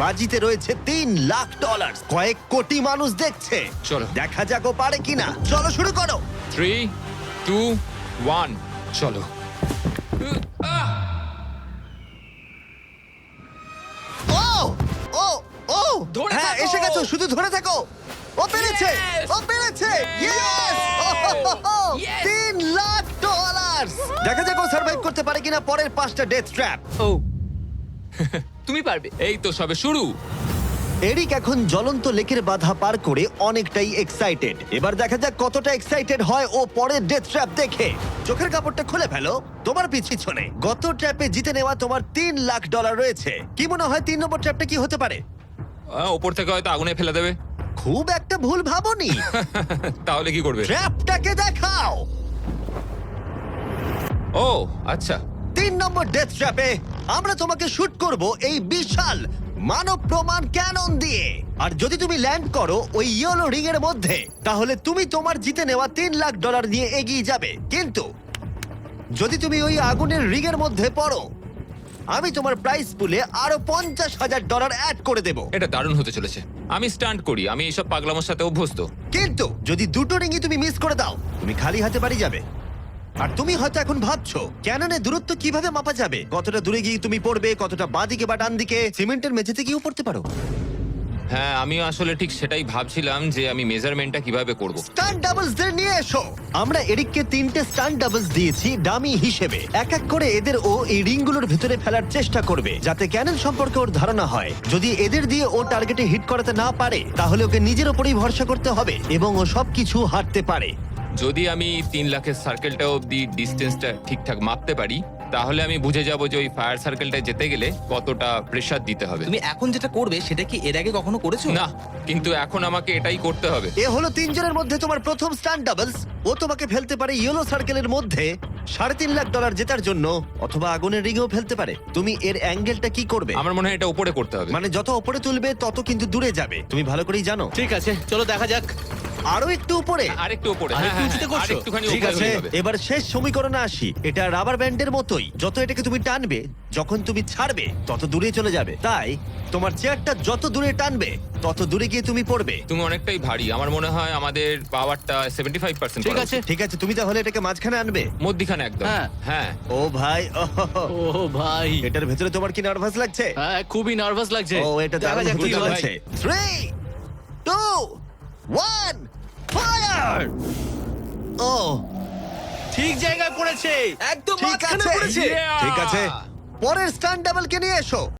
বাজিতে রয়েছে $3 লাখ। কয়েক কোটি মানুষ দেখছে। চলো। দেখা যাক ও পারে কিনা। চলো শুরু করো। 3, 2, 1, চলো। ও ও ও ধরে হ্যাঁ থাকো। এসে গেছো, শুধু ধরে থাকো। ও পেরেছে, Yes! ও পেরেছে। Yes Yes! $3 লাখ। দেখা যাক ও সার্ভাইভ করতে পারে কিনা পরের 5টা ডেথ ট্র্যাপ। ও তুমি পারবে। এই তো সবে শুরু। এরিক এখন জ্বলন্ত লেকের বাধা পার করে অনেকটাই এক্সাইটেড। এবার দেখা যাক কতটা এক্সাইটেড হয় ও পরের ডেথ ট্র্যাপ দেখে। চোখের কাপড়টা খুলে ফেলো। তোমার পিছনে গত ট্র্যাপে জিতে নেওয়া তোমার $3 লাখ রয়েছে। কি মনে হয় 3 নম্বর ট্র্যাপটা কি হতে পারে? ওপর থেকে হয়তো আগুনে ফেলে দেবে। খুব একটা ভুল ভাবনি। তাহলে কি করবে? ট্র্যাপটাকে দেখাও। ও আচ্ছা। 3 নম্বর ডেথ ট্র্যাপে আমরা তোমাকে শুট করব এই বিশাল মানব প্রমাণ ক্যানন দিয়ে। আর যদি তুমি ল্যান্ড করো ওই ইয়েলো রিং এর মধ্যে, তাহলে তুমি তোমার জিতে নেওয়া $3 লাখ নিয়ে এগিয়ে যাবে। কিন্তু যদি তুমি ওই আগুনের রিং এর মধ্যে পড়ো, আমি তোমার প্রাইস পুলে আরো $50,000 অ্যাড করে দেব। এটা দারুণ হতে চলেছে। আমি স্টান্ট করি, আমি এইসব পাগলামোর সাথে অভ্যস্ত। কিন্তু যদি দুটো রিংই তুমি মিস করে দাও, তুমি খালি হাতে বাড়ি যাবে। আর তুমি হয়তো এখন ভাবছো ক্যাননে দূরত্ব কিভাবে মাপা যাবে, কতটা দূরে গিয়ে তুমি পড়বে, কতটা বাঁদিকে বা ডান দিকে। সিমেন্টের মেঝেতে গিয়েও পড়তে পারো। হ্যাঁ, আমি আসলে ঠিক সেটাই ভাবছিলাম যে আমি মেজারমেন্টটা কিভাবে করব। স্টান্ট ডাবলস দের নিয়ে এসো। আমরা এরিককে 3টে স্টান্ট ডাবলস দিয়েছি ডামি হিসেবে। এক এক করে এদের ও এই রিংগুলোর ভিতরে ফেলার চেষ্টা করবে, যাতে ক্যানন সম্পর্কে ওর ধারণা হয়। যদি এদের দিয়ে ও টার্গেটে হিট করাতে না পারে, তাহলে ওকে নিজের ওপরেই ভরসা করতে হবে এবং ও সবকিছু হারতে পারে। যদি আমি 3 লাখের সার্কেলটা অব্দি ডিস্টেন্সটা ঠিকঠাক মাপতে পারি, তাহলে আমি বুঝে যাব যে ওই ফায়ার সার্কেলটায় যেতে গেলে কতটা প্রেসার দিতে হবে। তুমি এখন যেটা করবে সেটা কি এর আগে কখনো করেছো? না, কিন্তু এখন আমাকে এটাই করতে হবে। এ হলো 3 জনের মধ্যে তোমার প্রথম স্টান্ট ডাবলস। ও তোমাকে ফেলতে পারে ইয়েলো সার্কেলের মধ্যে $3.5 লাখ জেতার জন্য, অথবা আগুনের রিংেও ফেলতে পারে। তুমি এর অ্যাঙ্গেলটা কি করবে? আমার মনে হয় এটা উপরে করতে হবে। মানে যত উপরে তুলবে তত কিন্তু দূরে যাবে, তুমি ভালো করেই জানো। ঠিক আছে, চলো দেখা যাক। আরো একটু উপরে। আরেকটু উপরে। আরেকটু হ্যাঁ, উঁচুতে হ্যাঁ, করছো? আরেকটুখানি ঠিক উপরে আছে, হলেই হবে। এবার শেষ সমীকরণে আসি। এটা রাবার ব্যান্ডের মতোই, যত এটাকে তুমি টানবে, যখন তুমি ছাড়বে তত দূরে চলে যাবে। তাই তোমার চেয়ারটা যত দূরে টানবে তত দূরে গিয়ে তুমি পড়বে। তুমি অনেকটাই ভারী, আমার মনে হয় আমাদের পাওয়ারটা 75%। ঠিক আছে। ঠিক আছে, তুমি তাহলে এটাকে মাঝখানে আনবে। মধ্যিখানে একদম। হ্যাঁ। হ্যাঁ। ও ভাই, ও ভাই, এটার ভেতরে তোমার কি নার্ভাস লাগছে? হ্যাঁ খুবই নার্ভাস লাগছে। ও এটা দেখা দারুণ যাক হতে কি হয়। চলেছে। 3, 2, 1, ফায়ার! ও ঠিক জায়গায় পড়েছে, একদম ঠিক মাঝখানে আছে, পড়েছে। Yeah! ঠিক আছে। পরের স্টান্ট ডাবলকে নিয়ে এসো।